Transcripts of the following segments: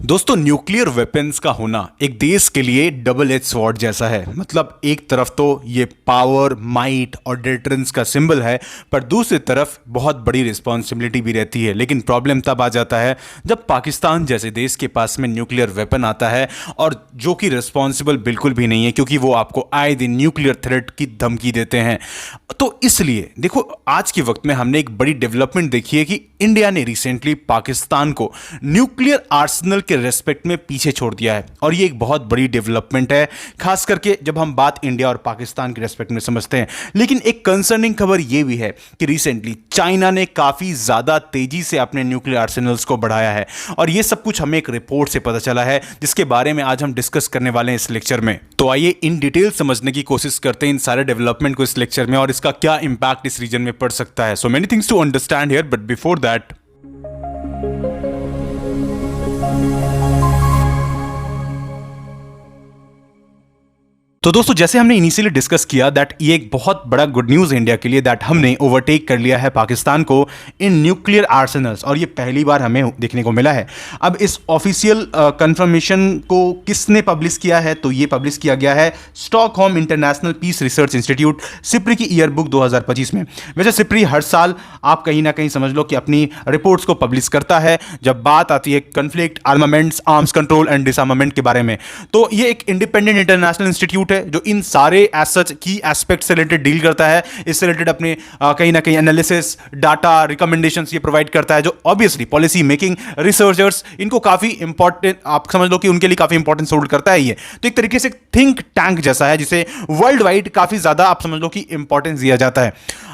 दोस्तों, nuclear weapons का होना एक देश के लिए डबल एज स्वॉर्ड जैसा है। मतलब एक तरफ तो ये पावर, माइट और डिटरेंस का सिंबल है, पर दूसरी तरफ बहुत बड़ी रिस्पॉन्सिबिलिटी भी रहती है। लेकिन प्रॉब्लम तब आ जाता है जब पाकिस्तान जैसे देश के पास में न्यूक्लियर वेपन आता है, और जो कि रिस्पॉन्सिबल बिल्कुल भी नहीं है, क्योंकि वो आपको आए दिन न्यूक्लियर थ्रेट की धमकी देते हैं। तो इसलिए देखो, आज के वक्त में हमने एक बड़ी डेवलपमेंट देखी है कि इंडिया ने रिसेंटली पाकिस्तान को न्यूक्लियर आर्सेनल के रेस्पेक्ट में पीछे छोड़ दिया है। और ये एक बहुत बड़ी डेवलपमेंट है, खास करके जब हम बात इंडिया और पाकिस्तान के रेस्पेक्ट में समझते हैं। लेकिन एक कंसर्निंग खबर यह भी है कि रिसेंटली चाइना ने काफी ज्यादा तेजी से अपने न्यूक्लियर आर्सेनल्स को बढ़ाया है, और यह सब कुछ हमें एक रिपोर्ट से पता चला है, जिसके बारे में आज हम डिस्कस करने वाले हैं इस लेक्चर में। तो आइए इन डिटेल समझने की कोशिश करते हैं इन सारे डेवलपमेंट को इस लेक्चर में, और इसका क्या इंपैक्ट इस रीजन में पड़ सकता है। So many things to understand here, but before that तो दोस्तों, जैसे हमने इनिशियली डिस्कस किया दैट ये एक बहुत बड़ा गुड न्यूज है इंडिया के लिए, दैट हमने ओवरटेक कर लिया है पाकिस्तान को इन न्यूक्लियर आर्सेनल्स, और ये पहली बार हमें देखने को मिला है। अब इस ऑफिशियल कंफर्मेशन को किसने पब्लिश किया है? तो ये पब्लिश किया गया है Stockholm International Peace Research Institute SIPRI की ईयर बुक 2025 में। वैसे सिप्री हर साल आप कहीं ना कहीं समझ लो कि अपनी रिपोर्ट्स को पब्लिश करता है जब बात आती है conflict, armaments, arms control and डिसआर्मामेंट के बारे में। तो ये एक इंडिपेंडेंट इंटरनेशनल इंस्टीट्यूट है जो इन सारे एज सच की एस्पेक्ट से रिलेटेड डील करता है। इससे रिलेटेड अपने कहीं ना कहीं एनालिसिस, डाटा, रिकमेंडेशंस ये प्रोवाइड करता है, जो ऑब्वियसली पॉलिसी मेकिंग रिसर्चर्स इनको काफी इंपॉर्टेंट, आप समझ लो कि उनके लिए काफी इंपॉर्टेंस होल्ड करता है ये। तो एक तरीके से थिंक टैंक जैसा है, जिसे वर्ल्ड वाइड काफी ज्यादा आप समझ लो कि इंपॉर्टेंस दिया जाता है।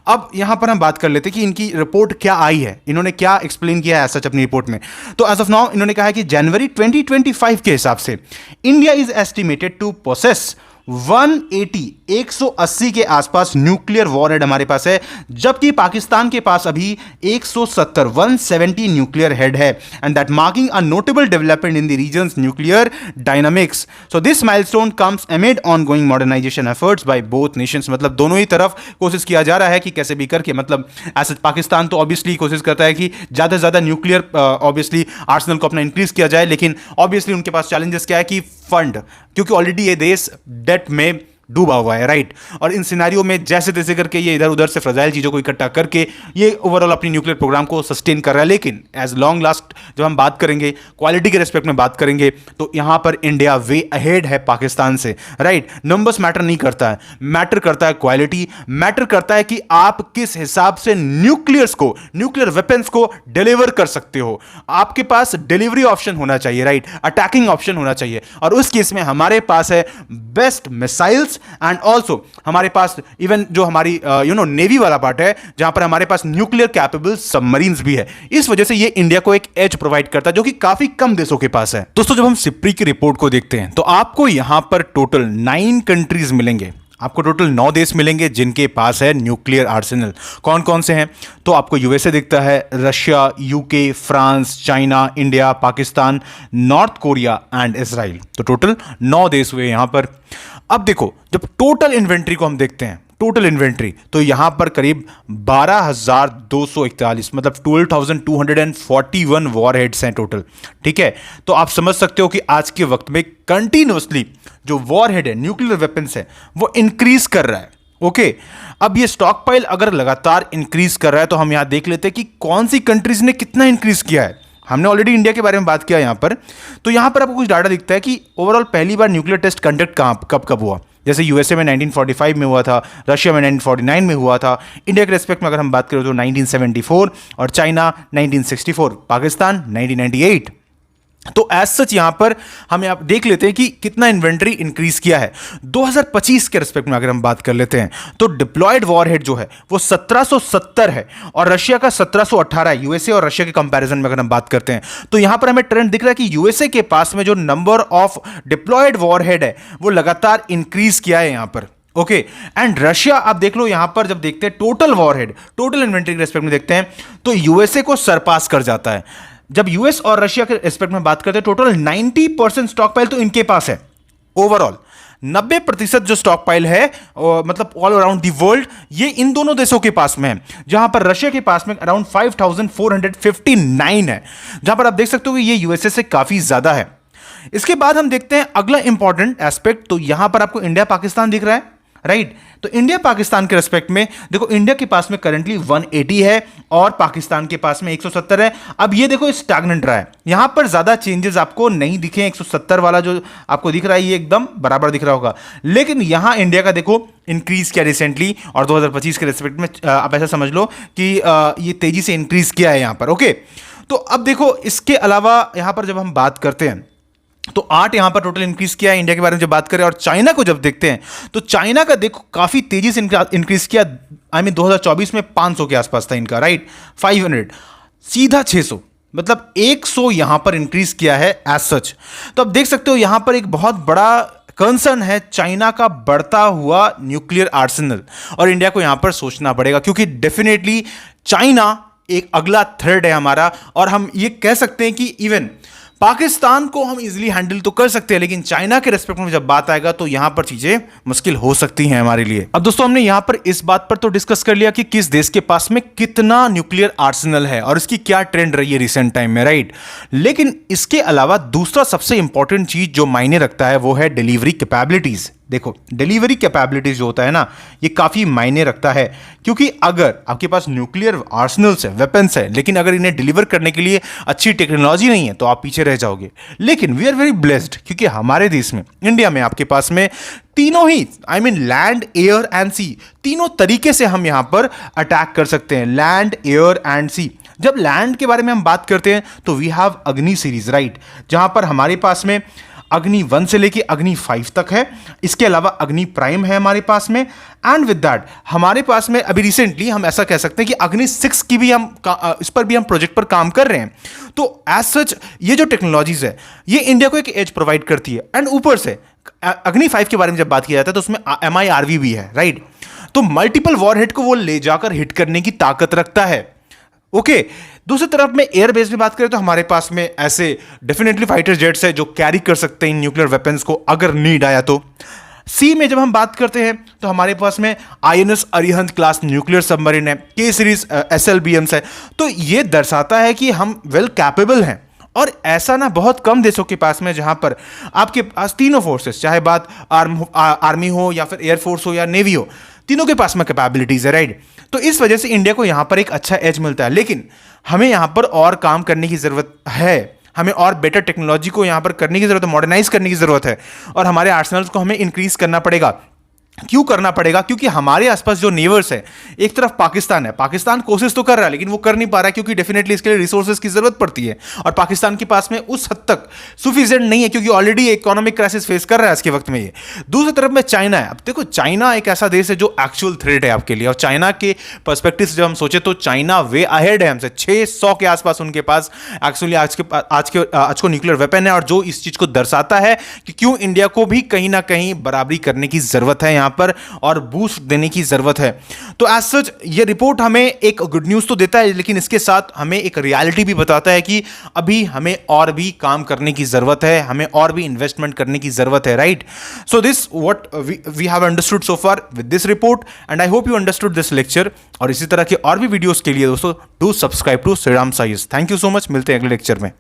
अब यहां पर हम बात कर लेते हैं कि इनकी रिपोर्ट क्या आई है, इन्होंने क्या एक्सप्लेन किया है सच अपनी रिपोर्ट में। तो एज ऑफ नाउ इन्होंने कहा है कि जनवरी 2025 के हिसाब से India is estimated to possess 180 के आसपास न्यूक्लियर वॉरहेड हमारे पास है, जबकि पाकिस्तान के पास अभी 170 न्यूक्लियर हेड है, and that marking a notable development in the region's nuclear dynamics. So this milestone comes amid ongoing modernisation efforts by both nations. मतलब दोनों ही तरफ कोशिश किया जा रहा है कि कैसे भी करके, मतलब ऐसे पाकिस्तान तो ऑब्वियसली कोशिश करता है कि ज्यादा से ज्यादा न्यूक्लियर ऑब्वियसली आर्सेनल को अपना इंक्रीज किया जाए, लेकिन ऑब्वियसली उनके पास चैलेंजेस क्या है कि फंड, क्योंकि ऑलरेडी ये देश डेट में डूबा हुआ है, राइट। और इन सिनेरियो में जैसे तैसे करके ये इधर उधर से फ्रजाइल चीजों को इकट्ठा करके ये ओवरऑल अपनी न्यूक्लियर प्रोग्राम को सस्टेन कर रहा है। लेकिन एज लॉन्ग लास्ट जब हम बात करेंगे, क्वालिटी के रेस्पेक्ट में बात करेंगे, तो यहां पर इंडिया वे अहेड है पाकिस्तान से, राइट। नंबर्स मैटर नहीं करता है, मैटर करता है क्वालिटी, मैटर करता है कि आप किस हिसाब से न्यूक्लियर वेपन्स को डिलीवर कर सकते हो। आपके पास डिलीवरी ऑप्शन होना चाहिए, राइट, अटैकिंग ऑप्शन होना चाहिए, और उस केस में हमारे पास है बेस्ट मिसाइल्स, एंड ऑल्सो हमारे पास इवन जो हमारी नेवी वाला पार्ट है, जहां पर हमारे पास न्यूक्लियर कैपेबल सबमरीन्स भी है। इस वजह से ये इंडिया को एक एज प्रोवाइड करता है, जो कि काफी कम देशों के पास है। दोस्तों, जब हम सिप्री की रिपोर्ट को देखते हैं तो आपको यहां पर टोटल 9 कंट्रीज मिलेंगे, आपको टोटल 9 देश मिलेंगे जिनके पास है न्यूक्लियर आर्सेनल। कौन कौन से हैं? तो आपको यूएसए दिखता है, Russia, UK, France, China, India, Pakistan, north Korea and Israel. तो टोटल 9 देश हुए यहां पर। अब देखो, जब टोटल इन्वेंट्री को हम देखते हैं, टोटल इन्वेंट्री, तो यहां पर करीब 12,241, मतलब 12,241 वॉरहेड्स हैं टोटल, ठीक है। तो आप समझ सकते हो कि आज के वक्त में कंटिन्यूअसली जो वॉरहेड है, न्यूक्लियर वेपन्स है, वो इंक्रीज कर रहा है। ओके, अब ये स्टॉक पाइल अगर लगातार इंक्रीज कर रहा है, तो हम यहां देख लेते हैं कि कौन सी कंट्रीज ने कितना इंक्रीज किया है। हमने ऑलरेडी इंडिया के बारे में बात किया यहां पर, तो यहां पर आपको कुछ डाटा दिखता है कि ओवरऑल पहली बार न्यूक्लियर टेस्ट कंडक्ट कब हुआ। जैसे यूएसए में 1945 में हुआ था, रशिया में 1949 में हुआ था, इंडिया के रेस्पेक्ट में अगर हम बात करें तो 1974, और चाइना 1964, पाकिस्तान 1998। तो एज सच यहां पर हम आप देख लेते हैं कि कितना इन्वेंट्री इंक्रीज किया है। 2025 के रेस्पेक्ट में अगर हम बात कर लेते हैं तो डिप्लॉयड वॉरहेड जो है वो 1770 है, और रशिया का 1718 है। यूएसए और रशिया के कंपैरिजन में अगर हम बात करते हैं तो यहां पर हमें ट्रेंड दिख रहा है कि यूएसए के पास में जो नंबर ऑफ डिप्लॉयड वॉरहेड है वो लगातार इंक्रीज किया है यहां पर। ओके, एंड रशिया आप देख लो, यहां पर जब देखते हैं टोटल वॉरहेड, टोटल इन्वेंट्री के रेस्पेक्ट में देखते हैं तो यूएसए को सरपास कर जाता है। जब यूएस और रशिया के रेस्पेक्ट में बात करते हैं, टोटल 90% स्टॉक पाइल तो इनके पास है ओवरऑल, 90% जो स्टॉक पाइल है मतलब ऑल अराउंड द वर्ल्ड, ये इन दोनों देशों के पास में है, जहां पर रशिया के पास में अराउंड 5459 है, जहां पर आप देख सकते हो कि ये यूएसए से काफी ज्यादा है। इसके बाद हम देखते हैं अगला इंपॉर्टेंट एस्पेक्ट, तो यहां पर आपको इंडिया पाकिस्तान दिख रहा है, राइट। तो इंडिया पाकिस्तान के रेस्पेक्ट में देखो, इंडिया के पास में करंटली 180 है और पाकिस्तान के पास में 170 है। अब ये देखो स्टैग्नेंट रहा है, यहां पर ज्यादा चेंजेस आपको नहीं दिखे। 170 वाला जो आपको दिख रहा है ये एकदम बराबर दिख रहा होगा, लेकिन यहां इंडिया का देखो इंक्रीज किया रिसेंटली, और 2025 के रेस्पेक्ट में आप ऐसा समझ लो कि ये तेजी से इंक्रीज किया है यहां पर। ओके, तो अब देखो इसके अलावा यहां पर जब हम बात करते हैं तो 8 यहां पर टोटल इंक्रीज किया है इंडिया के बारे में जब बात करें। और चाइना को जब देखते हैं तो चाइना का देखो काफी तेजी से इंक्रीज किया। आई मीन 2024 में 500 के आसपास था इनका, राइट, 500 सीधा 600, मतलब 100 यहां पर इंक्रीज किया है एज सच। तो अब देख सकते हो यहां पर एक बहुत बड़ा कंसर्न है चाइना का बढ़ता हुआ न्यूक्लियर आर्सेनल, और इंडिया को यहां पर सोचना पड़ेगा, क्योंकि डेफिनेटली चाइना एक अगला थ्रेट है हमारा। और हम ये कह सकते हैं कि इवन पाकिस्तान को हम इजीली हैंडल तो कर सकते हैं, लेकिन चाइना के रेस्पेक्ट में जब बात आएगा तो यहां पर चीजें मुश्किल हो सकती हैं हमारे लिए। अब दोस्तों हमने यहां पर इस बात पर तो डिस्कस कर लिया कि किस देश के पास में कितना न्यूक्लियर आर्सेनल है और इसकी क्या ट्रेंड रही है रिसेंट टाइम में, राइट। लेकिन इसके अलावा दूसरा सबसे इंपॉर्टेंट चीज जो मायने रखता है वो है डिलीवरी कैपेबिलिटीज। देखो डिलीवरी कैपेबिलिटीज जो होता है ना, ये काफी मायने रखता है, क्योंकि अगर आपके पास न्यूक्लियर आर्सेनल्स है, वेपन्स है, लेकिन अगर इन्हें डिलीवर करने के लिए अच्छी टेक्नोलॉजी नहीं है तो आप पीछे रह जाओगे। लेकिन वी आर वेरी ब्लेस्ड, क्योंकि हमारे देश में, इंडिया में आपके पास में तीनों ही, I mean land, air and sea, तीनों तरीके से हम यहां पर अटैक कर सकते हैं, लैंड, एयर एंड सी। जब लैंड के बारे में हम बात करते हैं तो वी हैव अग्नि सीरीज, राइट, जहां पर हमारे पास में अग्नि 1 से लेके अग्नि 5 तक है। इसके अलावा अग्नि प्राइम है हमारे पास में, एंड विद दैट हमारे पास में अभी रिसेंटली हम ऐसा कह सकते हैं कि अग्नि 6 की भी हम इस पर भी हम प्रोजेक्ट पर काम कर रहे हैं। तो एज सच ये जो टेक्नोलॉजीज है ये इंडिया को एक एज प्रोवाइड करती है। एंड ऊपर से अग्नि 5 के बारे में जब बात किया जाता है तो उसमें MIRV भी है, राइट। तो मल्टीपल वॉरहेड को वो ले जाकर हिट करने की ताकत रखता है। ओके, दूसरी तरफ में एयर बेस में बात करें तो हमारे पास में ऐसे डेफिनेटली फाइटर जेट्स है जो कैरी कर सकते हैं न्यूक्लियर वेपन्स को अगर नीड आया तो। सी में जब हम बात करते हैं तो हमारे पास में INS Arihant class nuclear submarine है, K सीरीज SLBMs है। तो ये दर्शाता है कि हम वेल कैपेबल हैं, और ऐसा ना बहुत कम देशों के पास में जहां पर आपके पास तीनों फोर्सेस, चाहे बात आर्मी हो या फिर एयरफोर्स हो या नेवी हो, तीनों के पास में कैपेबिलिटीज है, राइट। तो इस वजह से इंडिया को यहां पर एक अच्छा एज मिलता है। लेकिन हमें यहां पर और काम करने की जरूरत है, हमें और बेटर टेक्नोलॉजी को यहां पर करने की जरूरत है, मॉडर्नाइज करने की जरूरत है, और हमारे आर्सेनल्स को हमें इंक्रीज करना पड़ेगा। क्यों करना पड़ेगा? क्योंकि हमारे आसपास जो नेबर्स है, एक तरफ पाकिस्तान है, पाकिस्तान कोशिश तो कर रहा है लेकिन वो कर नहीं पा रहा है, क्योंकि डेफिनेटली इसके लिए रिसोर्सेज की जरूरत पड़ती है, और पाकिस्तान के पास में उस हद तक सुफिशिएंट नहीं है, क्योंकि ऑलरेडी इकोनॉमिक क्राइसिस फेस कर रहा है आज के वक्त में ये। दूसरी तरफ में चाइना है। अब देखो चाइना एक ऐसा देश है जो एक्चुअल थ्रेट है आपके लिए, और चाइना के पर्सपेक्टिव से जब हम सोचे तो चाइना वे अहेड है हमसे, 600 के आसपास उनके पास एक्चुअली आज को न्यूक्लियर वेपन है, और जो इस चीज को दर्शाता है कि क्यों इंडिया को भी कहीं ना कहीं बराबरी करने की जरूरत है यहां पर, और बूस्ट देने की जरूरत है। तो एज सच ये रिपोर्ट हमें एक गुड न्यूज तो देता है, लेकिन इसके साथ हमें एक रियलिटी भी बताता है कि अभी हमें और भी काम करने की जरूरत है, हमें और भी इन्वेस्टमेंट करने की जरूरत है, right. So this what we have understood so far with this report, and I hope you understood this lecture. और इसी तरह के और भी वीडियोस के लिए दोस्तों do subscribe to Shriram science. Thank you so much, मिलते हैं अगले लेक्चर में।